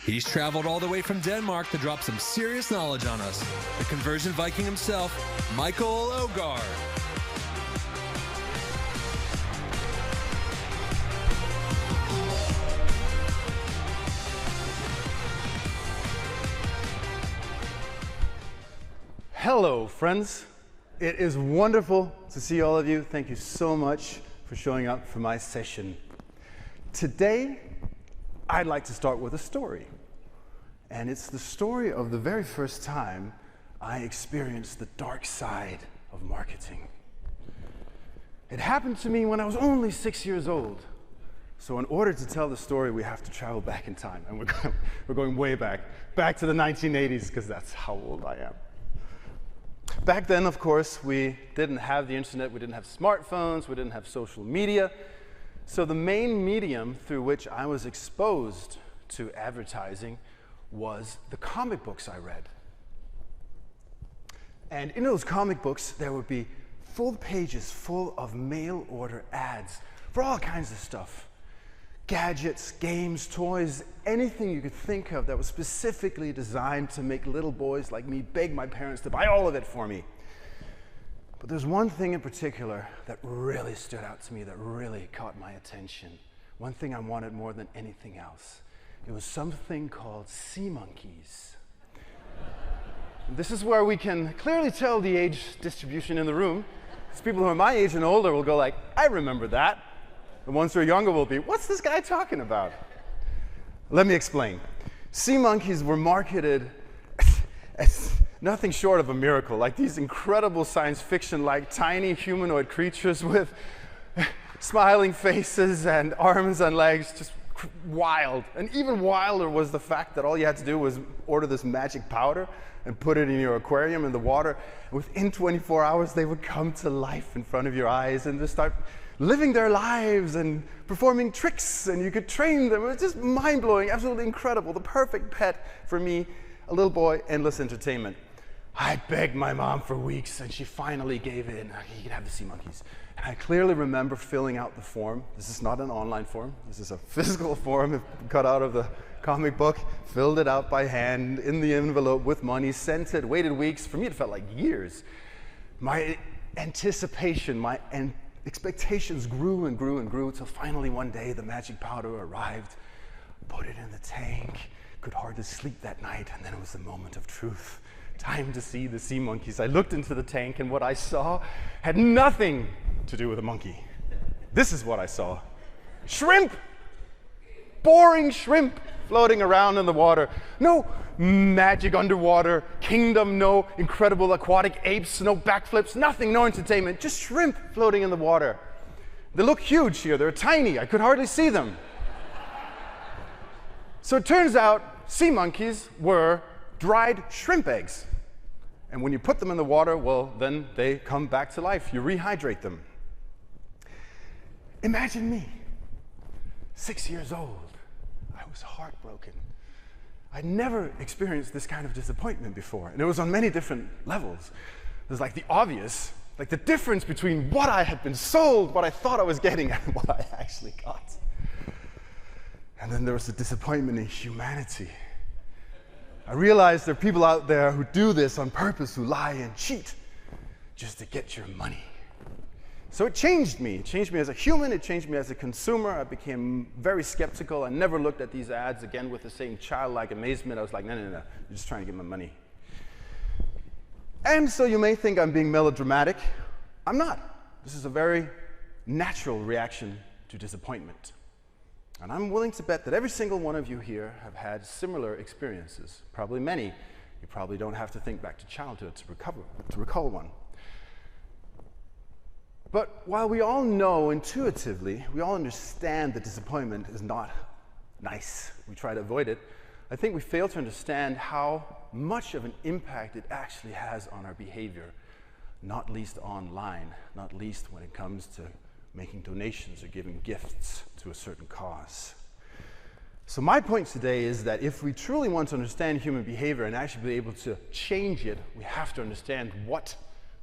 He's traveled all the way from Denmark to drop some serious knowledge on us. The conversion Viking himself, Michael Aagaard. Hello, friends. It is wonderful to see all of you. Thank you so much for showing up for my session. Today, I'd like to start with a story. And it's the story of the very first time I experienced the dark side of marketing. It happened to me when I was only 6 years old. So in order to tell the story, we have to travel back in time. And we're going way back to the 1980s, because that's how old I am. Back then, of course, we didn't have the internet, we didn't have smartphones, we didn't have social media. So the main medium through which I was exposed to advertising was the comic books I read. And in those comic books, there would be full pages full of mail order ads for all kinds of stuff. Gadgets, games, toys, anything you could think of that was specifically designed to make little boys like me beg my parents to buy all of it for me. But there's one thing in particular that really stood out to me, that really caught my attention. One thing I wanted more than anything else. It was something called sea monkeys. And this is where we can clearly tell the age distribution in the room. Because people who are my age and older will go like, I remember that. The ones who are younger will be, what's this guy talking about? Let me explain. Sea monkeys were marketed as nothing short of a miracle, like these incredible science fiction-like tiny humanoid creatures with smiling faces and arms and legs, just wild. And even wilder was the fact that all you had to do was order this magic powder and put it in your aquarium in the water. And within 24 hours, they would come to life in front of your eyes and just start living their lives and performing tricks, and you could train them. It was just mind-blowing, absolutely incredible. The perfect pet for me, a little boy, endless entertainment. I begged my mom for weeks, and she finally gave in. You can have the sea monkeys. And I clearly remember filling out the form. This is not an online form. This is a physical form cut out of the comic book, filled it out by hand, in the envelope with money, sent it, waited weeks. For me, it felt like years. My anticipation, my expectations grew and grew and grew until finally one day the magic powder arrived, put it in the tank, could hardly sleep that night, and then it was the moment of truth. Time to see the sea monkeys. I looked into the tank, and what I saw had nothing to do with a monkey. This is what I saw. Shrimp! Boring shrimp floating around in the water. No magic underwater kingdom, no incredible aquatic apes, no backflips, nothing, no entertainment, just shrimp floating in the water. They look huge here, they're tiny, I could hardly see them. So it turns out sea monkeys were dried shrimp eggs. And when you put them in the water, well, then they come back to life. You rehydrate them. Imagine me, 6 years old. I was heartbroken. I'd never experienced this kind of disappointment before, and it was on many different levels. There's like the obvious, like the difference between what I had been sold, what I thought I was getting, and what I actually got. And then there was the disappointment in humanity. I realized there are people out there who do this on purpose, who lie and cheat just to get your money. So it changed me. It changed me as a human. It changed me as a consumer. I became very skeptical. I never looked at these ads again with the same childlike amazement. I was like, no, you're just trying to get my money. And so you may think I'm being melodramatic. I'm not. This is a very natural reaction to disappointment. And I'm willing to bet that every single one of you here have had similar experiences. Probably many. You probably don't have to think back to childhood to recall one. But while we all know intuitively, we all understand that disappointment is not nice, we try to avoid it, I think we fail to understand how much of an impact it actually has on our behavior, not least online, not least when it comes to making donations or giving gifts to a certain cause. So my point today is that if we truly want to understand human behavior and actually be able to change it, we have to understand what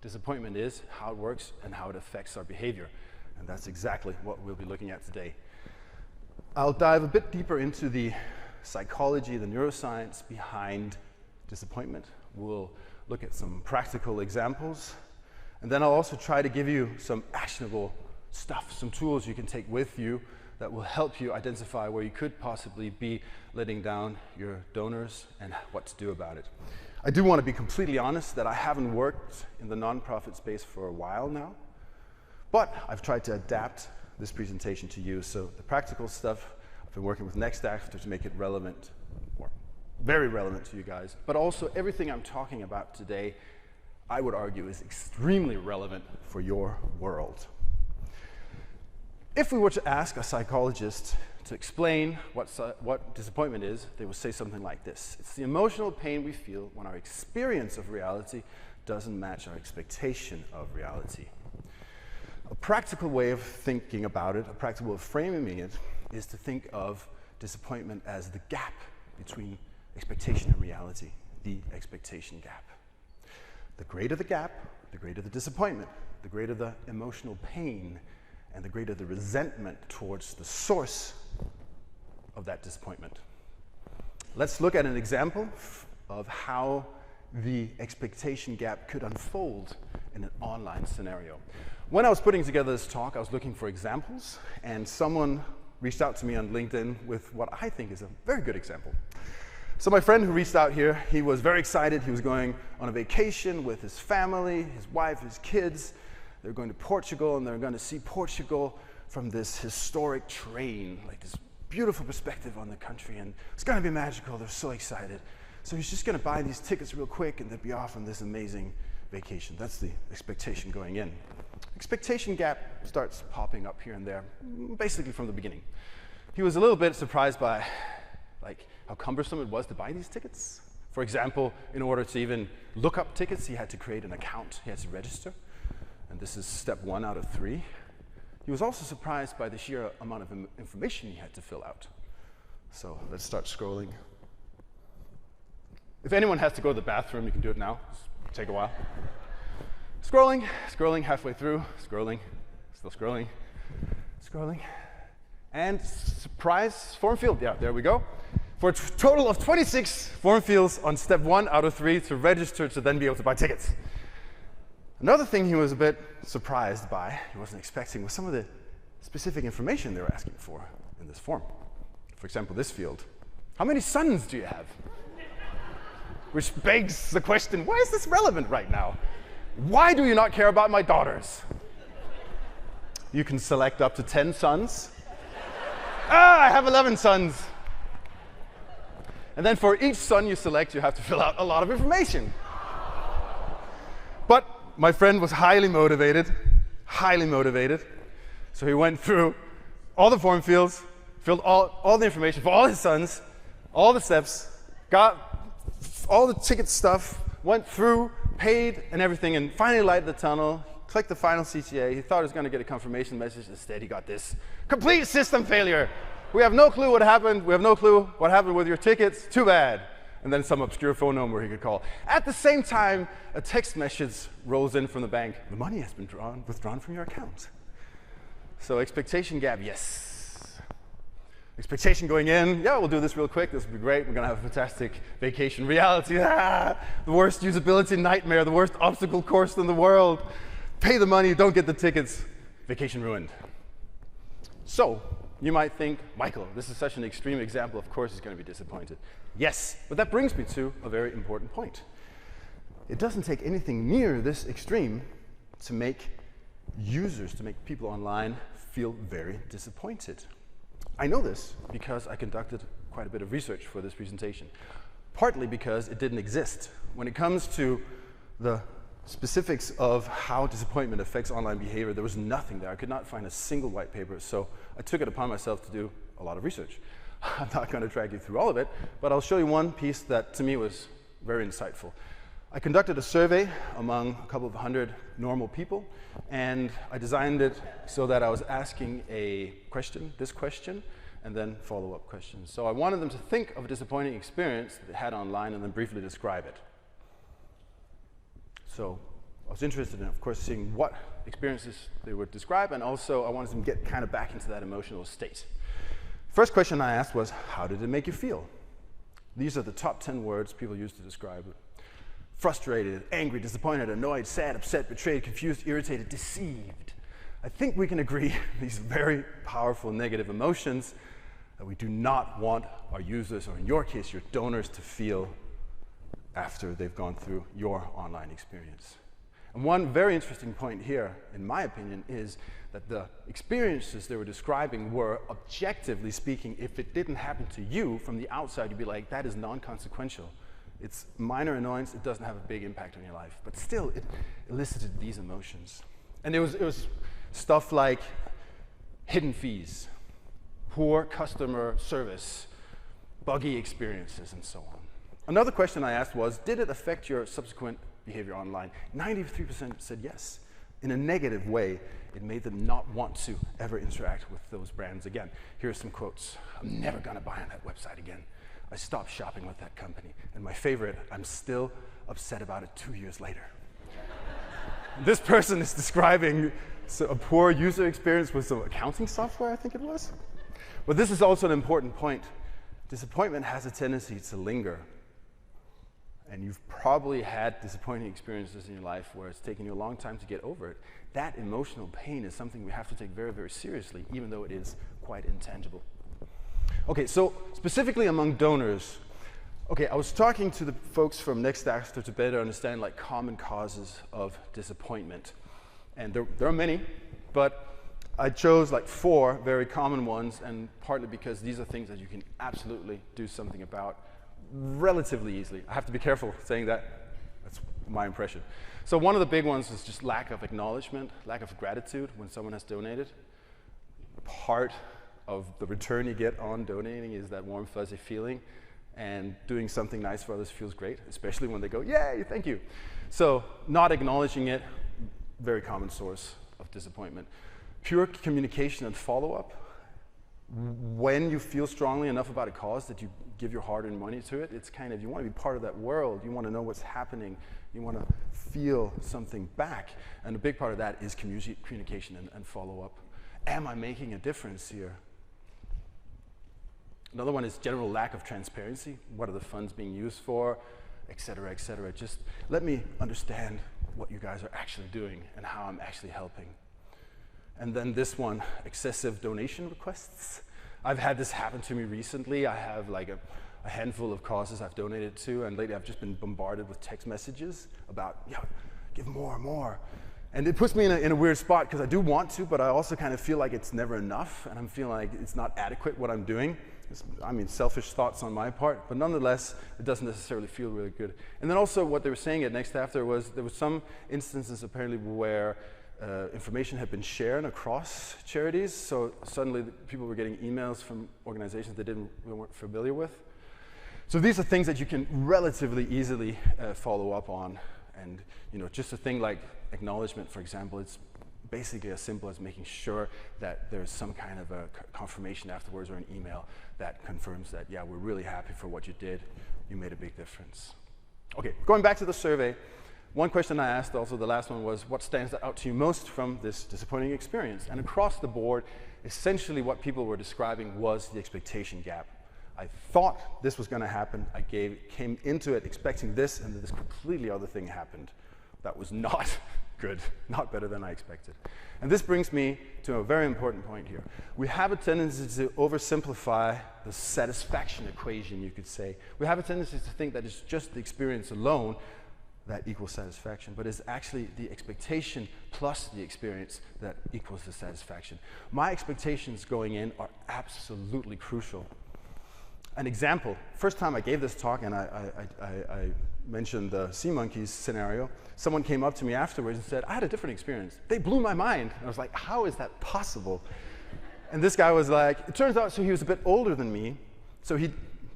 disappointment is, how it works, and how it affects our behavior. And that's exactly what we'll be looking at today. I'll dive a bit deeper into the psychology, the neuroscience behind disappointment. We'll look at some practical examples. And then I'll also try to give you some actionable stuff, some tools you can take with you that will help you identify where you could possibly be letting down your donors and what to do about it. I do want to be completely honest that I haven't worked in the nonprofit space for a while now, but I've tried to adapt this presentation to you. So the practical stuff, I've been working with NextAfter to make it relevant, or very relevant to you guys, but also everything I'm talking about today, I would argue, is extremely relevant for your world. If we were to ask a psychologist to explain what disappointment is, they will say something like this. It's the emotional pain we feel when our experience of reality doesn't match our expectation of reality. A practical way of thinking about it, a practical way of framing it, is to think of disappointment as the gap between expectation and reality, the expectation gap. The greater the gap, the greater the disappointment, the greater the emotional pain, and the greater the resentment towards the source of that disappointment. Let's look at an example of how the expectation gap could unfold in an online scenario. When I was putting together this talk, I was looking for examples, and someone reached out to me on LinkedIn with what I think is a very good example. So my friend who reached out here, he was very excited. He was going on a vacation with his family, his wife, his kids. They're going to Portugal, and they're going to see Portugal from this historic train, like this beautiful perspective on the country, and it's going to be magical. They're so excited. So he's just going to buy these tickets real quick, and they'll be off on this amazing vacation. That's the expectation going in. Expectation gap starts popping up here and there, basically from the beginning. He was a little bit surprised by how cumbersome it was to buy these tickets. For example, in order to even look up tickets, he had to create an account. He had to register. And this is step 1 out of 3. He was also surprised by the sheer amount of information he had to fill out. So let's start scrolling. If anyone has to go to the bathroom, you can do it now. Just take a while. Scrolling halfway through, scrolling, still scrolling, scrolling. And surprise, form field. Yeah, there we go. For a total of 26 form fields on step 1 out of 3 to register to then be able to buy tickets. Another thing he was a bit surprised by, he wasn't expecting, was some of the specific information they were asking for in this form. For example, this field. How many sons do you have? Which begs the question, why is this relevant right now? Why do you not care about my daughters? You can select up to 10 sons. I have 11 sons. And then for each son you select, you have to fill out a lot of information. But my friend was highly motivated. So he went through all the form fields, filled all the information for all his sons, all the steps, got all the ticket stuff, went through, paid and everything, and finally lighted the tunnel, clicked the final CTA. He thought he was going to get a confirmation message. Instead, he got this: complete system failure. We have no clue what happened. We have no clue what happened with your tickets. Too bad. And then some obscure phone number he could call. At the same time, a text message rolls in from the bank. The money has been withdrawn from your account. So expectation gap, yes. Expectation going in, yeah, we'll do this real quick. This will be great. We're going to have a fantastic vacation. Reality, the worst usability nightmare, the worst obstacle course in the world. Pay the money, don't get the tickets. Vacation ruined. So you might think, Michael, this is such an extreme example. Of course he's going to be disappointed. Yes, but that brings me to a very important point. It doesn't take anything near this extreme to make users, to make people online feel very disappointed. I know this because I conducted quite a bit of research for this presentation, partly because it didn't exist. When it comes to the specifics of how disappointment affects online behavior, there was nothing there. I could not find a single white paper, so I took it upon myself to do a lot of research. I'm not going to drag you through all of it, but I'll show you one piece that to me was very insightful. I conducted a survey among a couple of hundred normal people, and I designed it so that I was asking a question, this question, and then follow-up questions. So I wanted them to think of a disappointing experience that they had online and then briefly describe it. So I was interested in, of course, seeing what experiences they would describe, and also I wanted them to get kind of back into that emotional state. First question I asked was, how did it make you feel? These are the top 10 words people use to describe it. Frustrated, angry, disappointed, annoyed, sad, upset, betrayed, confused, irritated, deceived. I think we can agree these very powerful negative emotions that we do not want our users, or in your case, your donors, to feel after they've gone through your online experience. And one very interesting point here, in my opinion, is that the experiences they were describing were, objectively speaking, if it didn't happen to you from the outside, you'd be like, that is non-consequential. It's minor annoyance, it doesn't have a big impact on your life. But still, it elicited these emotions. And it was stuff like hidden fees, poor customer service, buggy experiences, and so on. Another question I asked was, did it affect your subsequent behavior online? 93% said yes. In a negative way, it made them not want to ever interact with those brands again. Here's some quotes. I'm never gonna buy on that website again. I stopped shopping with that company. And my favorite, I'm still upset about it 2 years later. This person is describing a poor user experience with some accounting software, I think it was. But this is also an important point. Disappointment has a tendency to linger. And you've probably had disappointing experiences in your life where it's taken you a long time to get over it. That emotional pain is something we have to take very, very seriously, even though it is quite intangible. Okay, so specifically among donors, okay, I was talking to the folks from NextAfter to better understand like common causes of disappointment. And there are many, but I chose like 4 very common ones, and partly because these are things that you can absolutely do something about relatively easily. I have to be careful saying that. That's my impression. So one of the big ones is just lack of acknowledgement, lack of gratitude when someone has donated. Part of the return you get on donating is that warm, fuzzy feeling, and doing something nice for others feels great, especially when they go, yay, thank you. So not acknowledging it, very common source of disappointment. Pure communication and follow-up. When you feel strongly enough about a cause that you give your hard-earned money to it, it's kind of, you want to be part of that world. You want to know what's happening. You want to feel something back. And a big part of that is communication and follow-up. Am I making a difference here? Another one is general lack of transparency. What are the funds being used for, et cetera, et cetera. Just let me understand what you guys are actually doing and how I'm actually helping. And then this one, excessive donation requests. I've had this happen to me recently. I have like a handful of causes I've donated to, and lately I've just been bombarded with text messages about, yeah, give more and more. And it puts me in a weird spot because I do want to, but I also kind of feel like it's never enough, and I'm feeling like it's not adequate what I'm doing. I mean, selfish thoughts on my part, but nonetheless, it doesn't necessarily feel really good. And then also what they were saying at NextAfter was there were some instances apparently where information had been shared across charities, so suddenly people were getting emails from organizations they weren't familiar with. So these are things that you can relatively easily follow up on, and just a thing like acknowledgement, for example, it's basically as simple as making sure that there's some kind of a confirmation afterwards or an email that confirms that, yeah, we're really happy for what you did, you made a big difference. Okay, going back to the survey, one question I asked, also the last one, was what stands out to you most from this disappointing experience? And across the board, essentially what people were describing was the expectation gap. I thought this was going to happen. I came into it expecting this, and this completely other thing happened. That was not good, not better than I expected. And this brings me to a very important point here. We have a tendency to oversimplify the satisfaction equation, you could say. We have a tendency to think that it's just the experience alone that equals satisfaction, but it's actually the expectation plus the experience that equals the satisfaction. My expectations going in are absolutely crucial. An example, first time I gave this talk and I mentioned the sea monkeys scenario, someone came up to me afterwards and said, I had a different experience. They blew my mind. And I was like, how is that possible? And this guy was like, it turns out, so he was a bit older than me, so he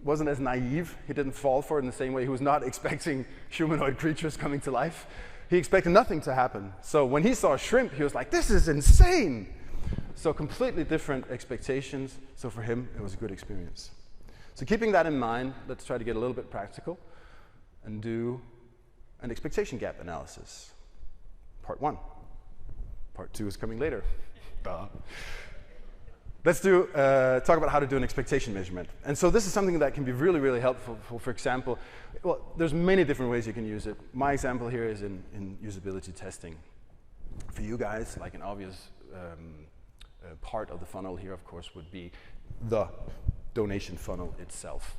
wasn't as naive. He didn't fall for it in the same way. He was not expecting humanoid creatures coming to life. He expected nothing to happen. So when he saw a shrimp, he was like, this is insane. So completely different expectations. So for him, it was a good experience. So keeping that in mind, let's try to get a little bit practical and do an expectation gap analysis. Part 1. Part 2 is coming later. Duh. Let's talk about how to do an expectation measurement. And so this is something that can be really, really helpful. For example, well, there's many different ways you can use it. My example here is in usability testing. For you guys, like an obvious part of the funnel here, of course, would be the donation funnel itself.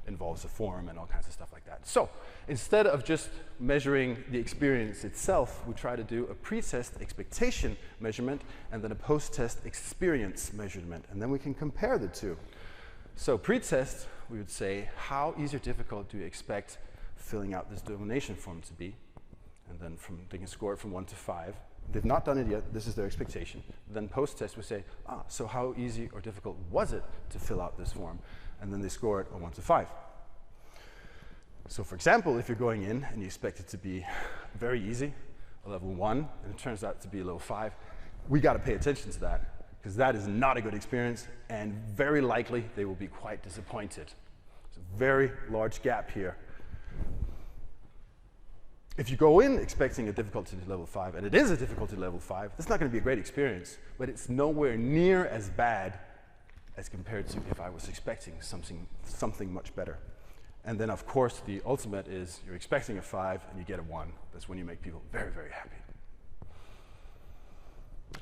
Involves a form and all kinds of stuff like that. So instead of just measuring the experience itself, we try to do a pre-test expectation measurement and then a post-test experience measurement, and then we can compare the two. So pre-test, we would say, how easy or difficult do you expect filling out this donation form to be? And then they can score it from 1 to 5. They've not done it yet, this is their expectation. Then post-test, we say, so how easy or difficult was it to fill out this form? And then they score it on 1 to 5. So for example, if you're going in and you expect it to be very easy, a level 1, and it turns out to be a level 5, we got to pay attention to that, because that is not a good experience, and very likely they will be quite disappointed. It's a very large gap here. If you go in expecting a difficulty level 5, and it is a difficulty level 5, that's not going to be a great experience, but it's nowhere near as bad as compared to if I was expecting something much better. And then, of course, the ultimate is you're expecting a 5 and you get a 1. That's when you make people very, very happy.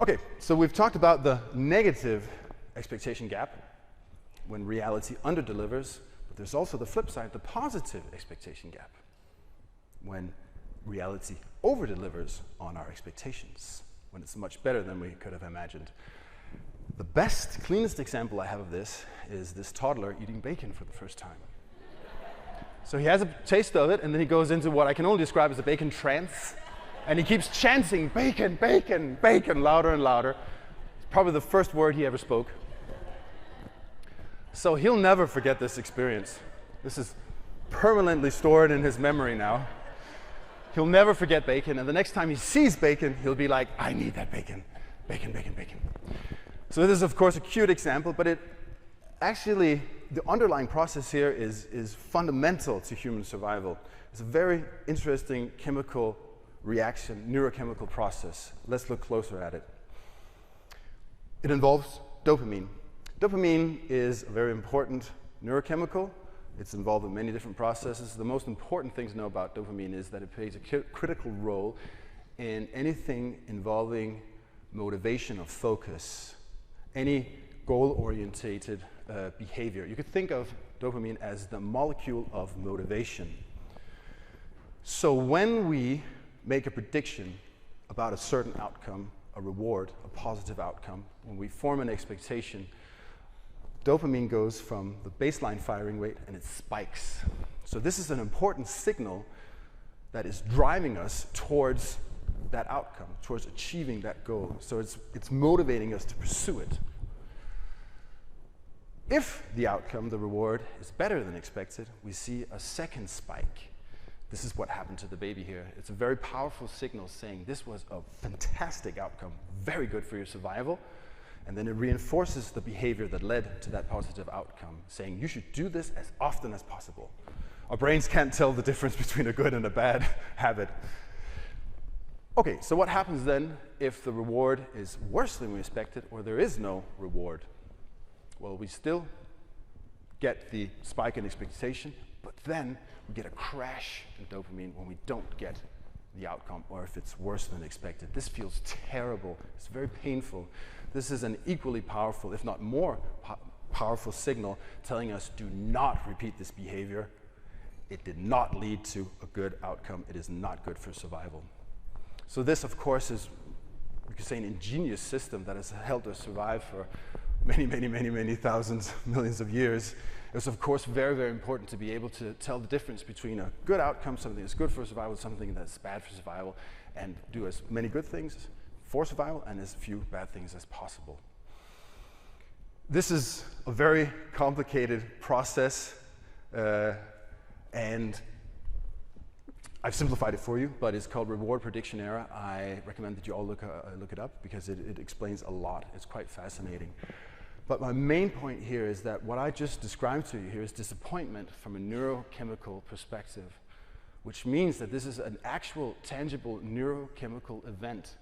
Okay, so we've talked about the negative expectation gap when reality underdelivers, but there's also the flip side, the positive expectation gap, when reality overdelivers on our expectations, when it's much better than we could have imagined. The best, cleanest example I have of this is this toddler eating bacon for the first time. So he has a taste of it, and then he goes into what I can only describe as a bacon trance, and he keeps chanting, bacon, bacon, bacon, louder and louder. It's probably the first word he ever spoke. So he'll never forget this experience. This is permanently stored in his memory now. He'll never forget bacon, and the next time he sees bacon, he'll be like, I need that bacon, bacon, bacon, bacon. So this is, of course, a cute example, but it actually, the underlying process here is fundamental to human survival. It's a very interesting chemical reaction, neurochemical process. Let's look closer at it. It involves dopamine. Dopamine is a very important neurochemical. It's involved in many different processes. The most important thing to know about dopamine is that it plays a critical role in anything involving motivation or focus, any goal-orientated behavior. You could think of dopamine as the molecule of motivation. So when we make a prediction about a certain outcome, a reward, a positive outcome, when we form an expectation, dopamine goes from the baseline firing rate and it spikes. So this is an important signal that is driving us towards that outcome, towards achieving that goal. So it's motivating us to pursue it. If the outcome, the reward, is better than expected, we see a second spike. This is what happened to the baby here. It's a very powerful signal saying this was a fantastic outcome, very good for your survival. And then it reinforces the behavior that led to that positive outcome, saying you should do this as often as possible. Our brains can't tell the difference between a good and a bad habit. Okay, so what happens then if the reward is worse than we expected or there is no reward? Well, we still get the spike in expectation, but then we get a crash in dopamine when we don't get the outcome or if it's worse than expected. This feels terrible. It's very painful. This is an equally powerful, if not more powerful signal telling us do not repeat this behavior. It did not lead to a good outcome. It is not good for survival. So this, of course, is, you could say, an ingenious system that has helped us survive for many, many, many, many thousands, millions of years. It's, of course, very, very important to be able to tell the difference between a good outcome, something that's good for survival, something that's bad for survival, and do as many good things for survival and as few bad things as possible. This is a very complicated process, and I've simplified it for you, but it's called reward prediction error. I recommend that you all look it up because it explains a lot. It's quite fascinating. But my main point here is that what I just described to you here is disappointment from a neurochemical perspective, which means that this is an actual, tangible neurochemical event.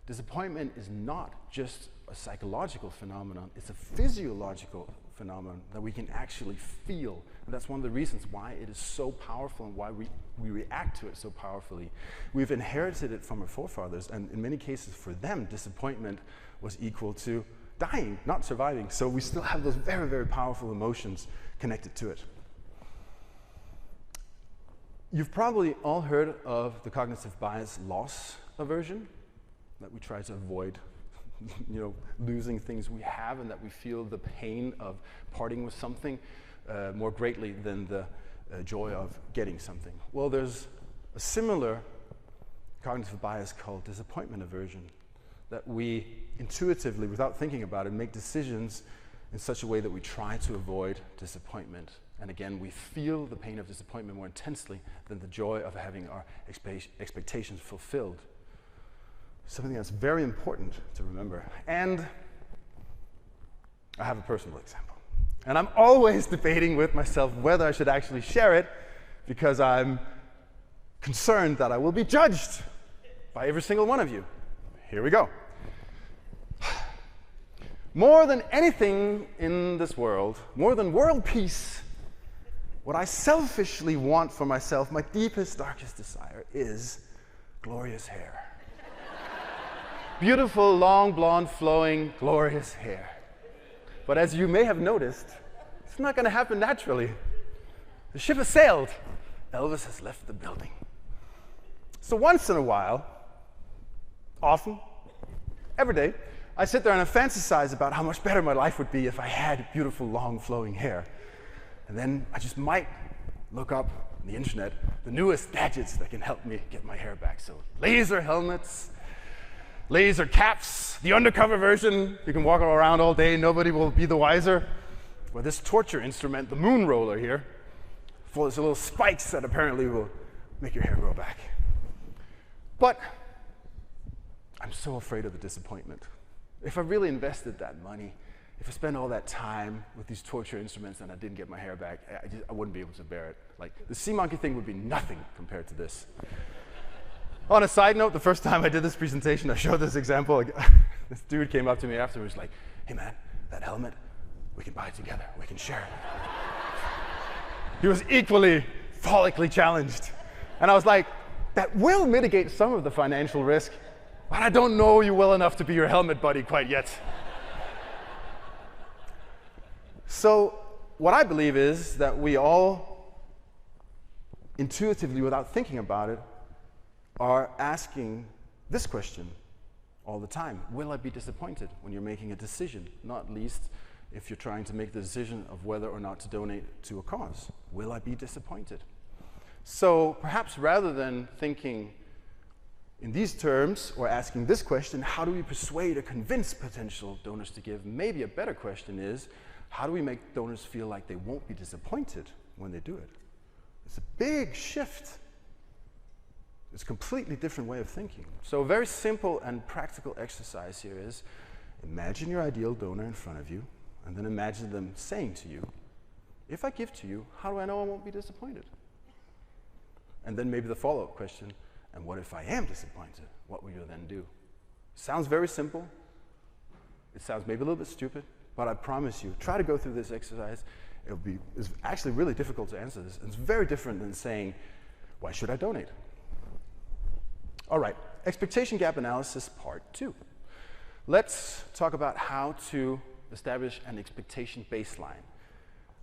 Disappointment is not just a psychological phenomenon. It's a physiological phenomenon that we can actually feel. And that's one of the reasons why it is so powerful and why we react to it so powerfully. We've inherited it from our forefathers, and in many cases for them, disappointment was equal to dying, not surviving. So we still have those very, very powerful emotions connected to it. You've probably all heard of the cognitive bias loss aversion, that we try to avoid losing things we have, and that we feel the pain of parting with something more greatly than the joy of getting something. Well, there's a similar cognitive bias called disappointment aversion, that we intuitively, without thinking about it, make decisions in such a way that we try to avoid disappointment. And again, we feel the pain of disappointment more intensely than the joy of having our expectations fulfilled. Something that's very important to remember. And I have a personal example. And I'm always debating with myself whether I should actually share it, because I'm concerned that I will be judged by every single one of you. Here we go. More than anything in this world, more than world peace, what I selfishly want for myself, my deepest, darkest desire, is glorious hair. Beautiful, long, blonde, flowing, glorious hair. But as you may have noticed, it's not going to happen naturally. The ship has sailed. Elvis has left the building. So once in a while, often, every day, I sit there and I fantasize about how much better my life would be if I had beautiful, long, flowing hair. And then I just might look up on the internet the newest gadgets that can help me get my hair back. So laser helmets, laser caps, the undercover version, you can walk around all day, nobody will be the wiser. Or this torture instrument, the moon roller here, full of little spikes that apparently will make your hair grow back. But I'm so afraid of the disappointment. If I really invested that money, if I spent all that time with these torture instruments and I didn't get my hair back, I wouldn't be able to bear it. Like, the sea monkey thing would be nothing compared to this. On a side note, the first time I did this presentation, I showed this example. This dude came up to me afterwards like, hey man, that helmet, we can buy it together, we can share it. He was equally follically challenged. And I was like, that will mitigate some of the financial risk, but I don't know you well enough to be your helmet buddy quite yet. So what I believe is that we all intuitively, without thinking about it, are asking this question all the time. Will I be disappointed when you're making a decision? Not least if you're trying to make the decision of whether or not to donate to a cause. Will I be disappointed? So perhaps rather than thinking in these terms or asking this question, how do we persuade or convince potential donors to give? Maybe a better question is, how do we make donors feel like they won't be disappointed when they do it? It's a big shift. It's a completely different way of thinking. So a very simple and practical exercise here is, imagine your ideal donor in front of you, and then imagine them saying to you, if I give to you, how do I know I won't be disappointed? And then maybe the follow-up question, and what if I am disappointed? What will you then do? Sounds very simple. It sounds maybe a little bit stupid, but I promise you, try to go through this exercise. It's actually really difficult to answer this. It's very different than saying, why should I donate? All right, expectation gap analysis part 2. Let's talk about how to establish an expectation baseline.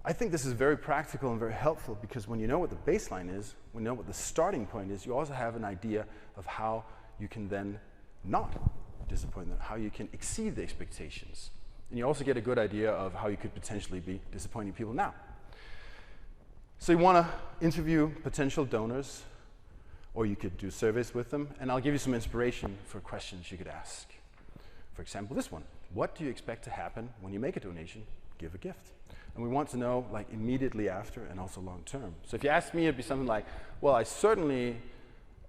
I think this is very practical and very helpful because when you know what the baseline is, when you know what the starting point is, you also have an idea of how you can then not disappoint them, how you can exceed the expectations. And you also get a good idea of how you could potentially be disappointing people now. So you want to interview potential donors, or you could do surveys with them, and I'll give you some inspiration for questions you could ask. For example, this one. What do you expect to happen when you make a donation, give a gift? And we want to know like immediately after and also long term. So if you ask me, it'd be something like, well, I certainly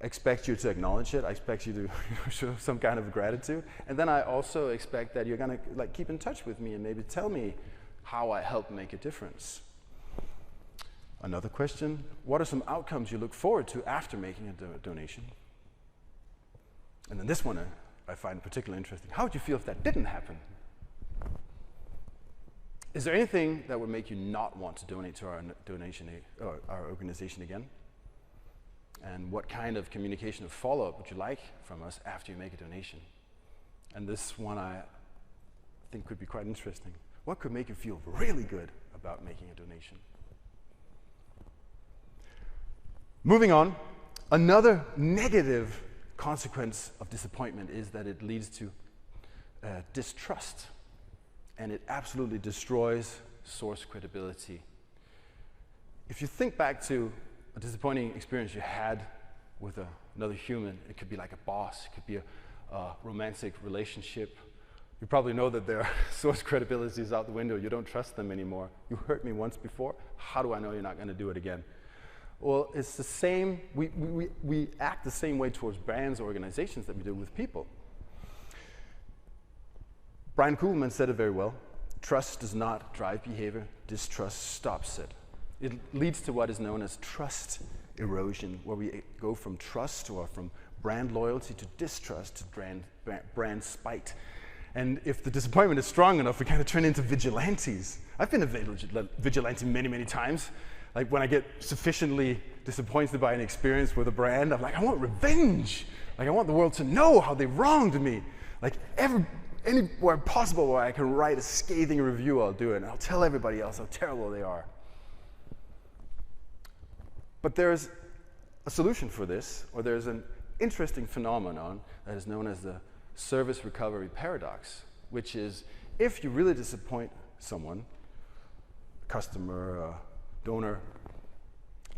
expect you to acknowledge it. I expect you to show some kind of gratitude. And then I also expect that you're going to like keep in touch with me and maybe tell me how I help make a difference. Another question, what are some outcomes you look forward to after making a donation? And then this one, I find particularly interesting. How would you feel if that didn't happen? Is there anything that would make you not want to donate to our organization again? And what kind of communication or follow-up would you like from us after you make a donation? And this one I think could be quite interesting. What could make you feel really good about making a donation? Moving on, another negative consequence of disappointment is that it leads to distrust. And it absolutely destroys source credibility. If you think back to a disappointing experience you had with another human, it could be like a boss, it could be a romantic relationship. You probably know that their source credibility is out the window. You don't trust them anymore. You hurt me once before. How do I know you're not going to do it again? Well, it's the same. We act the same way towards brands or organizations that we do with people. Brian Kuhlman said it very well. Trust does not drive behavior. Distrust stops it. It leads to what is known as trust erosion, where we go from trust or from brand loyalty to distrust to brand spite. And if the disappointment is strong enough, we kind of turn into vigilantes. I've been a vigilante many, many times. Like when I get sufficiently disappointed by an experience with a brand, I'm like, I want revenge. Like I want the world to know how they wronged me. Like anywhere possible where I can write a scathing review, I'll do it. And I'll tell everybody else how terrible they are. But there's a solution for this, or there's an interesting phenomenon that is known as the service recovery paradox, which is if you really disappoint someone, a customer, a donor,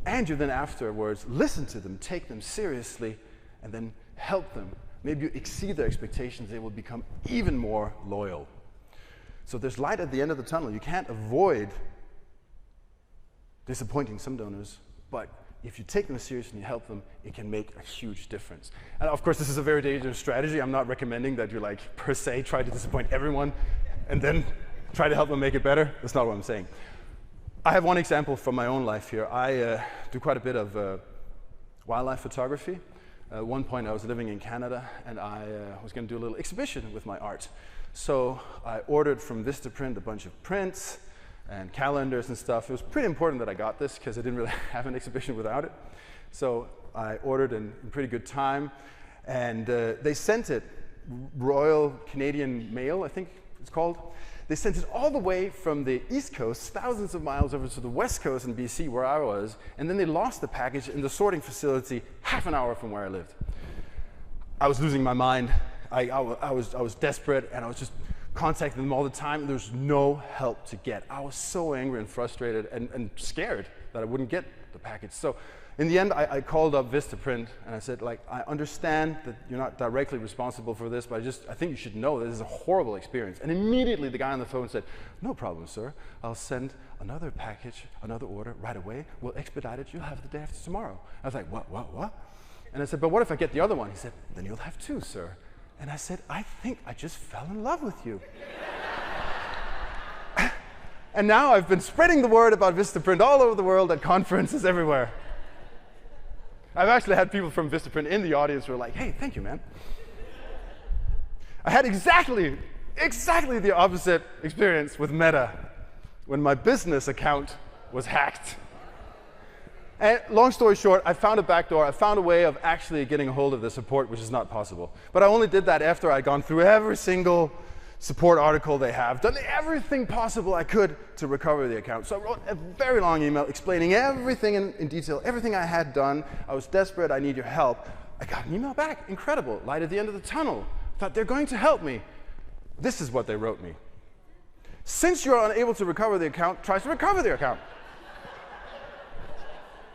and you then afterwards listen to them, take them seriously, and then help them, maybe you exceed their expectations, they will become even more loyal. So there's light at the end of the tunnel. You can't avoid disappointing some donors, but if you take them seriously and you help them, it can make a huge difference. And of course, this is a very dangerous strategy. I'm not recommending that you per se try to disappoint everyone and then try to help them make it better. That's not what I'm saying. I have one example from my own life here. I do quite a bit of wildlife photography. At one point, I was living in Canada, and I was going to do a little exhibition with my art. So I ordered from Vistaprint a bunch of prints and calendars and stuff. It was pretty important that I got this because I didn't really have an exhibition without it. So I ordered in pretty good time, and they sent it, Royal Canadian Mail, I think it's called. They sent it all the way from the East Coast, thousands of miles over to the West Coast in BC where I was, and then they lost the package in the sorting facility half an hour from where I lived. I was losing my mind. I was desperate, and I was just contacting them all the time. There was no help to get. I was so angry and frustrated and scared that I wouldn't get the package. So in the end, I called up Vistaprint, and I said, I understand that you're not directly responsible for this, but I think you should know that this is a horrible experience. And immediately the guy on the phone said, no problem, sir. I'll send another package, another order right away. We'll expedite it. You'll have it the day after tomorrow. I was like, what? And I said, but what if I get the other one? He said, then you'll have two, sir. And I said, I think I just fell in love with you. And now I've been spreading the word about Vistaprint all over the world at conferences everywhere. I've actually had people from Vistaprint in the audience who are like, hey, thank you, man. I had exactly the opposite experience with Meta when my business account was hacked. And long story short, I found a backdoor. I found a way of actually getting a hold of the support, which is not possible. But I only did that after I'd gone through every single support article they have, done everything possible I could to recover the account. So I wrote a very long email explaining everything in detail, everything I had done. I was desperate, I need your help. I got an email back, incredible, light at the end of the tunnel. Thought they're going to help me. This is what they wrote me. Since you're unable to recover the account, try to recover the account.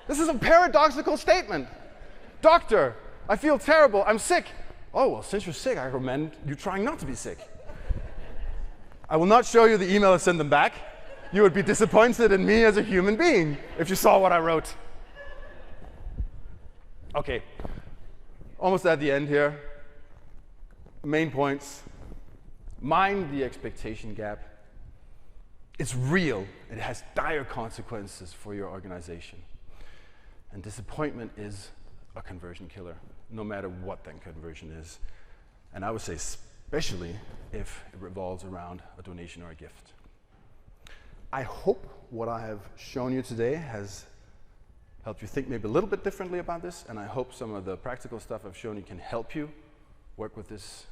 This is a paradoxical statement. Doctor, I feel terrible, I'm sick. Oh, well, since you're sick, I recommend you trying not to be sick. I will not show you the email and send them back. You would be disappointed in me as a human being if you saw what I wrote. Okay, almost at the end here. Main points. Mind the expectation gap. It's real. It has dire consequences for your organization. And disappointment is a conversion killer, no matter what that conversion is. And I would say especially if it revolves around a donation or a gift. I hope what I have shown you today has helped you think maybe a little bit differently about this, and I hope some of the practical stuff I've shown you can help you work with this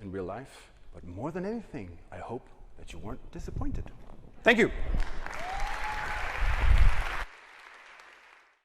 in real life. But more than anything, I hope that you weren't disappointed. Thank you.